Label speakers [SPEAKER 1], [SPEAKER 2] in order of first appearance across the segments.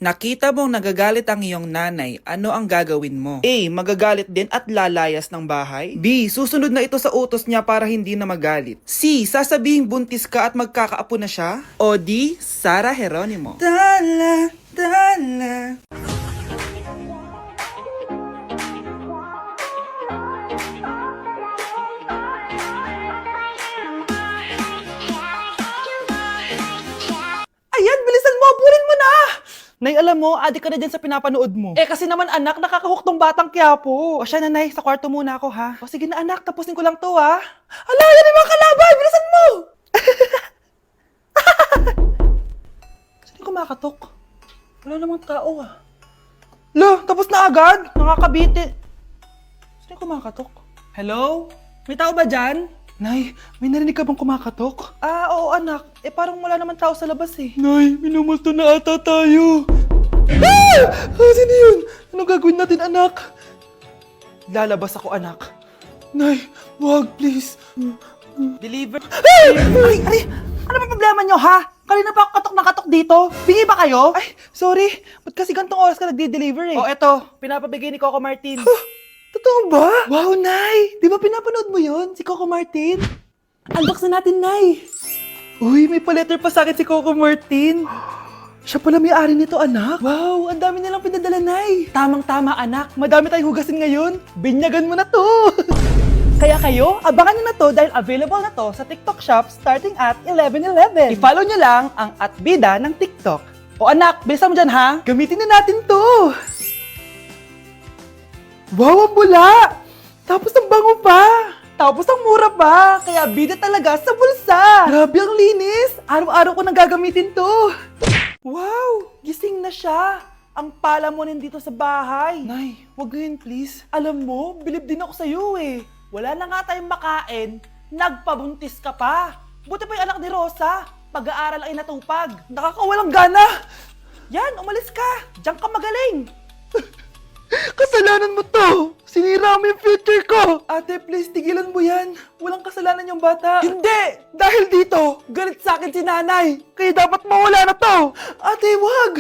[SPEAKER 1] Nakita mong nagagalit ang iyong nanay, ano ang gagawin mo? A. Magagalit din at lalayas ng bahay. B. Susunod na ito sa utos niya para hindi na magalit. C. Sasabihing buntis ka at magkakaapo na siya. O D. Sara Geronimo. Dala, dala. Ayan, bilisan mo! Abulin mo na! Nay, alam mo, adik ka na dyan sa pinapanood mo. Eh, kasi naman anak, nakakahook tong batang Quiapo. O siya na, Nay, sa kwarto muna ako, ha? O sige na anak, tapusin ko lang to, ha? Ala, yan yung mga kalaban! Bilisan mo! Saan yung kumakatok? Wala namang tao, ah. Lo, tapos na agad? Nakakabiti. Saan yung kumakatok? Hello? May tao ba dyan? Nay, may narinig ka bang kumakatok? Ah, oo anak. Eh parang wala naman tao sa labas eh. Nay, minumulto na ata tayo. Ah! Sino yun? Anong gagawin natin anak? Lalabas ako anak. Nay, wag please. Deliver. Ay! Ano ba problema nyo ha? Kanina pa ako katok na katok dito. Bingi ba kayo? Ay, sorry. Ba't kasi gantong oras ka nagde-deliver eh? Oh, eto. Pinapabigay ni Coco Martin. Totoo ba? Wow, Nay! Di ba pinapanood mo yun? Si Coco Martin? Unbox na natin, Nay! Uy, may pa-letter pa sa akin si Coco Martin. Siya pala may-ari nito, anak. Wow, ang dami nilang pinadala, Nay. Tamang-tama, anak. Madami tayong hugasin ngayon. Binyagan mo na to. Kaya kayo, abangan nyo na to dahil available na to sa TikTok Shop starting at 11:11. I-follow nyo lang ang @bida ng TikTok. O anak, bilisan mo dyan ha. Gamitin na natin to. Wow, ang bula! Tapos ang bango pa! Tapos ang mura pa! Kaya bida talaga sa bulsa! Grabe ang linis! Araw-araw ko nang gagamitin to! Wow! Gising na siya! Ang pala mo dito sa bahay! Nay, wag ngayon please. Alam mo, bilib din ako sa'yo eh. Wala na nga tayong makain, nagpabuntis ka pa. Buti pa yung anak ni Rosa, pag-aaral ang inatupag. Nakakawalang gana! Yan, umalis ka! Diyan ka magaling! Kasalanan mo to! Sinira mo yung future ko! Ate, please, tigilan mo yan. Walang kasalanan yung bata. Hindi! Dahil dito, galit sa akin si nanay. Kaya dapat mawala na to! Ate, wag!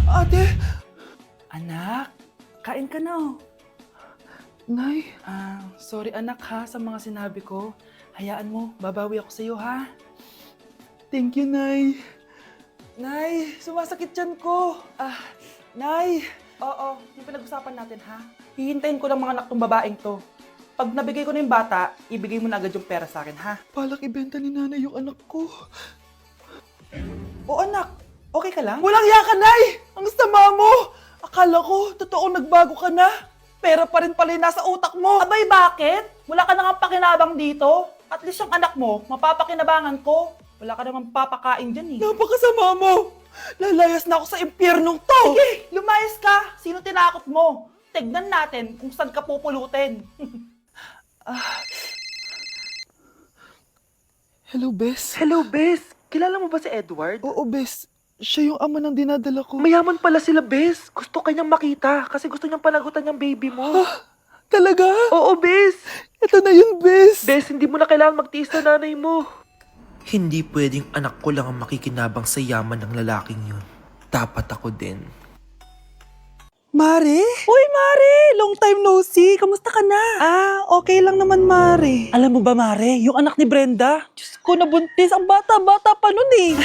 [SPEAKER 1] Ate! Anak, kain ka na. Nay? Sorry anak ha sa mga sinabi ko. Hayaan mo, babawi ako sa'yo ha. Thank you, Nay. Nay, sumasakit yan ko. Nay! Oo, yung pinag-usapan natin ha. Hihintayin ko lang mga anak tong babaeng to. Pag nabigay ko na yung bata, ibigay mo na agad yung pera sa akin ha. Palak ibenta ni nanay yung anak ko. O anak, okay ka lang? Walang iya ka, Nay! Ang sama mo! Akala ko, totoong nagbago ka na. Pera pa rin pala yung nasa utak mo. Abay, bakit? Wala ka nang pakinabang dito. At least yung anak mo, mapapakinabangan ko. Wala ka namang papakain dyan eh. Napakasama mo! Lalayas na ako sa impyernong to! Sige, lumayas ka! Sino tinakot mo? Tignan natin kung saan ka pupulutin. Hello, Bes. Hello, Bes. Kilala mo ba si Edward? Oo, Bes. Siya yung ama ng dinadala ko. Mayaman pala sila, Bes. Gusto kanyang makita kasi gusto niyang panagutan yung baby mo. Talaga? Oo, Bes. Ito na yun, Bes. Bes, hindi mo na kailangan magtiis na nanay mo.
[SPEAKER 2] Hindi pwedeng anak ko lang ang makikinabang sa yaman ng lalaking yun. Dapat ako din.
[SPEAKER 1] Mare? Uy, Mare! Long time no see. Kamusta ka na? Okay lang naman, Mare. Alam mo ba, Mare? Yung anak ni Brenda, Diyos ko, nabuntis. Ang bata-bata pa nun eh.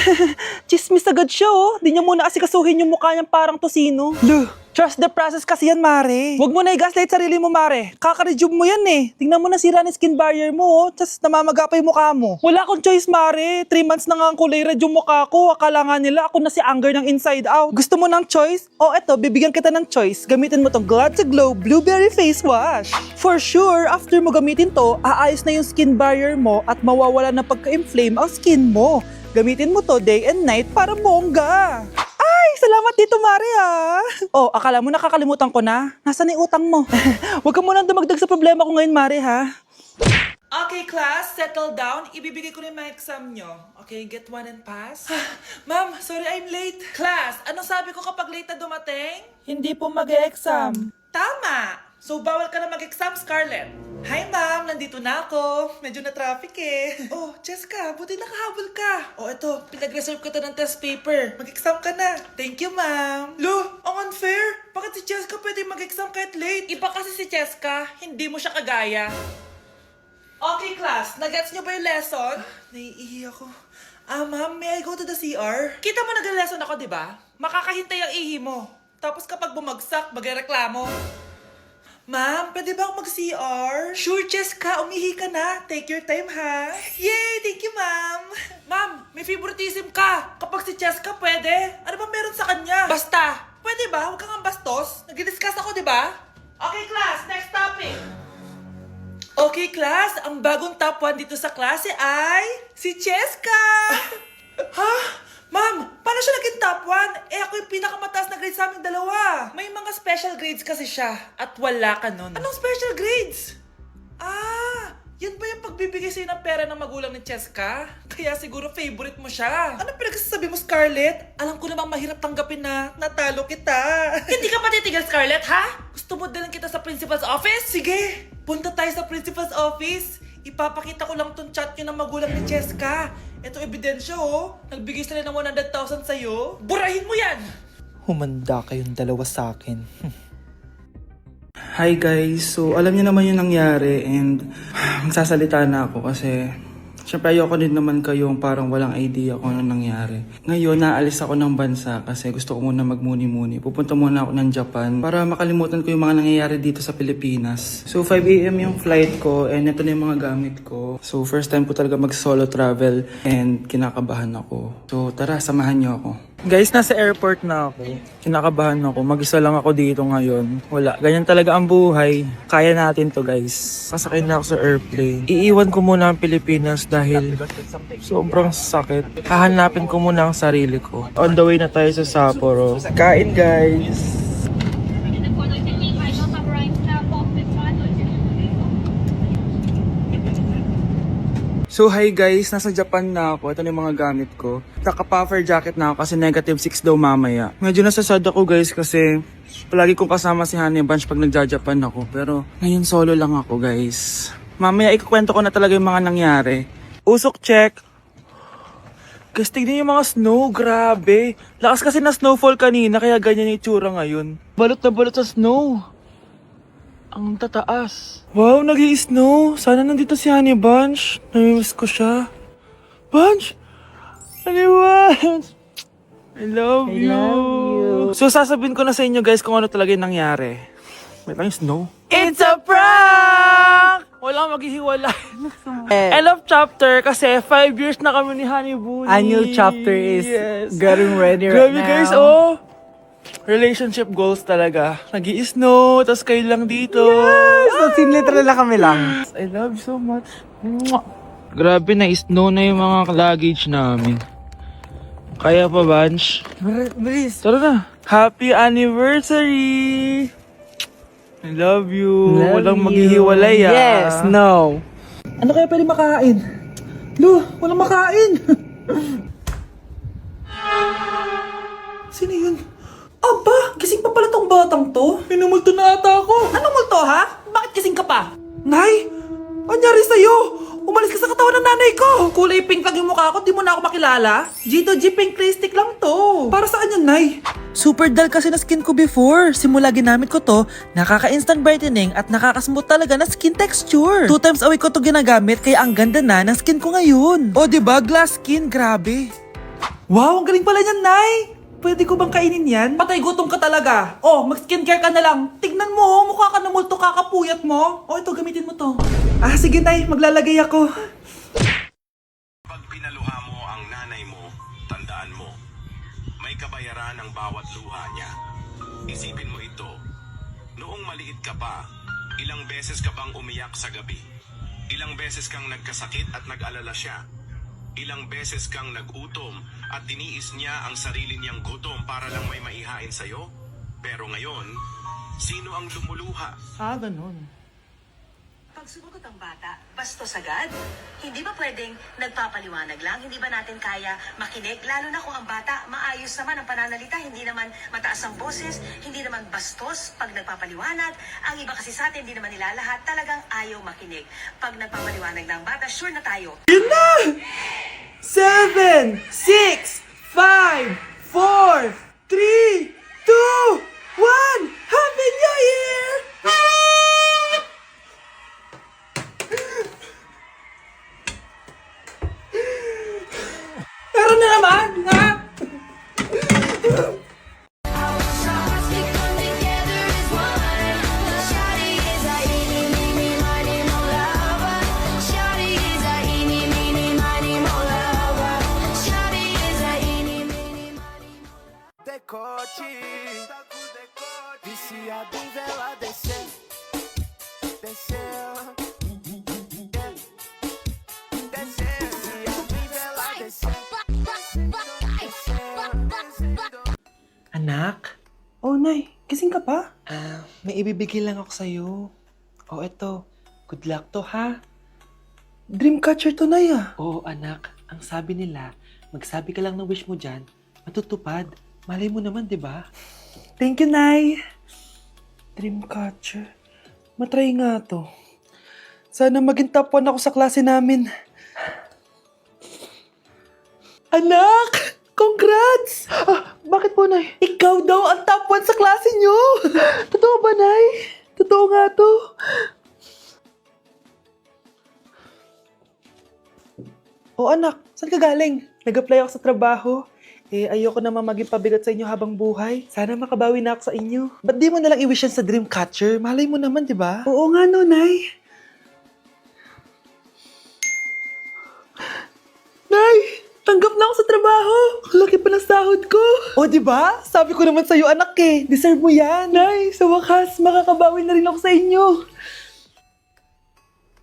[SPEAKER 1] Chismis agad siya oh. Di niya muna asikasuhin yung mukha niyang parang tosino. Lo, trust the process kasi yan, Mare. Huwag mo na i-gaslight sarili mo, Mare. Kaka-rejuve mo yan eh. Tingnan mo na sira ng skin barrier mo oh. Tapos namamaga pa yung mukha mo. Wala akong choice, Mare. 3 months na nga ang kulay red yung mukha ko. Akala nga nila ako na si Anger ng Inside Out. Gusto mo ng choice? O eto, bibigyan kita ng choice. Gamitin mo tong Glad to Glow Blueberry Face Wash. For sure, after mo gamitin to, aayos na yung skin barrier mo at mawawala na pagka-inflame ang skin mo. Gamitin mo to day and night para bongga. Ay, salamat dito, Mare, ah. Oh, akala mo nakakalimutan ko na? Nasaan yung utang mo? Huwag ka munang dumagdag sa problema ko ngayon, Mare, ha? Okay, class, settle down. Ibibigay ko na yung mga exam nyo. Okay, get one and pass. Ma'am, sorry I'm late. Class, anong sabi ko kapag late na dumating? Hindi po mag-e-exam. Tama. So, bawal ka na mag-exam, Scarlett. Hi, ma'am. Nandito na ako. Medyo na-traffic eh. Oh, Jessica, buti nakahabol ka. Oh, eto. Pinag-reserve ka to ng test paper. Mag-exam ka na. Thank you, ma'am. Lo, ang unfair. Bakit si Jessica pwede mag-exam kahit late? Iba kasi si Jessica. Hindi mo siya kagaya. Okay, class. Nagets niyo ba yung lesson? Naiihi ako. Ma'am, may I go to the CR? Kita mo nag-lesson ako, di ba? Makakahintay ang ihi mo. Tapos kapag bumagsak, magreklamo. Ma'am, pwede ba akong mag-CR? Sure, Jessica. Umihi ka na. Take your time, ha? Yay! Thank you, ma'am. Ma'am, may favoritism ka. Kapag si Jessica, pwede. Ano ba meron sa kanya? Basta. Pwede ba? Huwag kang bastos. Nag-discuss ako, di ba? Okay, class. Next topic. Okay, class. Ang bagong top 1 dito sa klase ay si Jessica. Ha? Ma'am, paano siya naging top 1? Eh ako yung pinakamataas na grade sa aming dalawa. May mga special grades kasi siya at wala ka nun. Anong special grades? Yan ba yung pagbibigay sa'yo ng pera ng magulang ni Jessica? Kaya siguro favorite mo siya. Anong pinagsasabi mo, Scarlett? Alam ko namang mahirap tanggapin na natalo kita. Hindi ka pa titigil, Scarlett, ha? Gusto mo dalhin kita sa principal's office? Sige, punta tayo sa principal's office. Ipapakita ko lang tong chat nyo ng magulang ni Jessica. Ito ebidensya, oh. Nagbigay sila ng 100,000 sa'yo. Burahin mo yan!
[SPEAKER 3] Humanda kayong dalawa sa akin. Hi guys, so alam niyo naman yung nangyari and magsasalita na ako kasi syempre ayoko din naman kayong parang walang idea kung ano nangyari. Ngayon, naalis ako ng bansa kasi gusto ko muna magmuni-muni. Pupunta muna ako ng Japan para makalimutan ko yung mga nangyayari dito sa Pilipinas. So 5 AM yung flight ko and ito na yung mga gamit ko. So first time ko talaga mag-solo travel and kinakabahan ako. So tara, samahan niyo ako. Guys, nasa airport na ako. Kinakabahan ako. Mag-isa lang ako dito ngayon. Wala. Ganyan talaga ang buhay. Kaya natin to, guys. Sasakay na ako sa airplane. Iiwan ko muna ang Pilipinas dahil sobrang sakit. Hahanapin ko muna ang sarili ko. On the way na tayo sa Sapporo. Kain, guys! So hi guys, nasa Japan na ako. Ito na yung mga gamit ko. Naka-puffer jacket na ako kasi -6 daw mamaya. Medyo nasasad ako guys kasi palagi kong kasama si Honey Bunch pag nagja-Japan ako. Pero ngayon solo lang ako guys. Mamaya ikukwento ko na talaga yung mga nangyari. Usok check. Guys, tignan yung mga snow. Grabe. Lakas kasi na snowfall kanina kaya ganyan yung itsura ngayon. Balot na balot sa snow. Ang tataas. Wow, nag-i-snow. Sana nandito si Honey Bunch. Namimiss ko siya. Bunch! Honey Bunch! I love you. So, sasabihin ko na sa inyo guys kung ano talaga yung nangyari. May lang yung snow. It's a prank! Walang maghihiwalay. I love chapter kasi 5 years na kami ni Honey Bunny.
[SPEAKER 4] A new chapter is getting ready right
[SPEAKER 3] Grabe
[SPEAKER 4] now.
[SPEAKER 3] guys, oh! Relationship goals talaga. Nag-i-snow, tas kayo lang dito.
[SPEAKER 4] Yes! So, literal na kami lang.
[SPEAKER 3] I love you so much. Mwah! Grabe, na-snow na yung mga luggage namin. Kaya pa, Bunch?
[SPEAKER 4] Bilis.
[SPEAKER 3] Tara na. Happy anniversary! I love you. Walang maghihiwalay, ah.
[SPEAKER 4] Yes, no.
[SPEAKER 1] Ano kaya pwede makain? Lo, walang makain! Sino yun? Aba, gising pa pala tong batang to. Minumulto na ata ako. Anong multo ha? Bakit gising ka pa? Nay, anyari sa'yo? Umalis ka sa katawan ng nanay ko. Kulay pink lang yung mukha ko, di mo na ako makilala. G2G pink lipstick lang to. Para saan yun, Nay? Super dull kasi na skin ko before. Simula ginamit ko to, nakaka-instant brightening at nakaka-smooth talaga na skin texture. 2 times a week ko to ginagamit kaya ang ganda na ng skin ko ngayon. O diba, glass skin, grabe. Wow, ang galing pala niyan, Nay. Pwede ko bang kainin yan? Patay gutom ka talaga. Oh, mag-skincare ka na lang. Tignan mo, mukha ka na multo kakapuyat mo. Oh, ito, gamitin mo to. Sige, Nay. Maglalagay ako.
[SPEAKER 5] Pag pinaluha mo ang nanay mo, tandaan mo, may kabayaran ang bawat luha niya. Isipin mo ito, noong maliit ka pa, ilang beses ka bang umiyak sa gabi? Ilang beses kang nagkasakit at nag-alala siya? Ilang beses kang nagutom at tiniis niya ang sarili niyang gutom para lang may maihain sa'yo? Pero ngayon, sino ang lumuluha?
[SPEAKER 3] Ganun.
[SPEAKER 6] Kapag sumagot ang bata, bastos agad. Hindi ba pwedeng nagpapaliwanag lang? Hindi ba natin kaya makinig? Lalo na kung ang bata maayos naman ang pananalita, hindi naman mataas ang boses, hindi naman bastos pag nagpapaliwanag. Ang iba kasi sa atin, hindi naman nila lahat talagang ayaw makinig. Pag nagpapaliwanag ng bata, sure na tayo.
[SPEAKER 1] 7, 6, 5, 4, 3, 2, 1. Happy New Year! Pero na naman, ha?
[SPEAKER 7] Decote, viciado em vela descer, desceu, desceu, viciado em vela descer,
[SPEAKER 2] Anak,
[SPEAKER 1] Oh, Nay, gising ka pa?
[SPEAKER 2] may ibibigay lang ako sa'yo. O eto, good luck to ha.
[SPEAKER 1] Dreamcatcher to, Nay, ah.
[SPEAKER 2] Oo anak, ang sabi nila, magsabi ka lang ng wish mo dyan, matutupad. Malay mo naman, di ba?
[SPEAKER 1] Thank you, Nay. Dreamcatcher. Matry nga to. Sana maging top 1 ako sa klase namin. Anak! Congrats! Bakit po, Nay? Ikaw daw ang top 1 sa klase nyo! Totoo ba, Nay? Totoo nga to. O anak, saan ka galing? Nag-apply ako sa trabaho. Ayoko naman maging pabigat sa inyo habang buhay. Sana makabawi na ako sa inyo. Ba't di mo nalang i-wish yan sa Dreamcatcher? Malay mo naman, di ba? Oo nga no, Nay. Nay! Tanggap na ako sa trabaho! Ang laki pa ng sahod ko! O, di ba? Sabi ko naman sa'yo, anak eh. Deserve mo yan. Nay, sa wakas, makakabawi na rin ako sa inyo.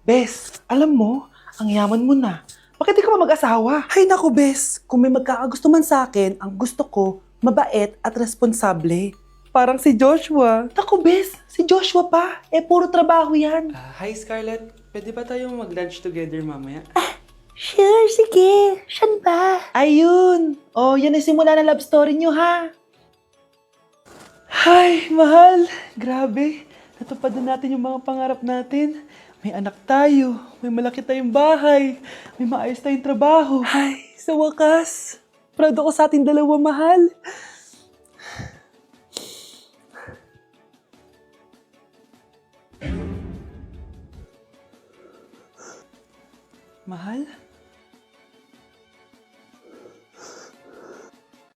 [SPEAKER 1] Bes, alam mo, ang yaman mo na. Bakit di ka pa mag-asawa? Hay naku, Bes. Kung may magkakagusto man sa akin, ang gusto ko, mabait at responsable. Parang si Joshua. Naku, Bes. Si Joshua pa. Puro trabaho yan.
[SPEAKER 3] Hi Scarlett, pwede ba tayong mag-lunch together mamaya?
[SPEAKER 1] Sure, sige. Saan ba? Ayun. Oh, yan ang simula ng love story nyo, ha? Hay, mahal. Grabe. Natupad na natin yung mga pangarap natin. May anak tayo. May malaki tayong bahay. May maayos tayong trabaho. Ay, sa wakas. Proud ako sa ating dalawa, mahal. Mahal?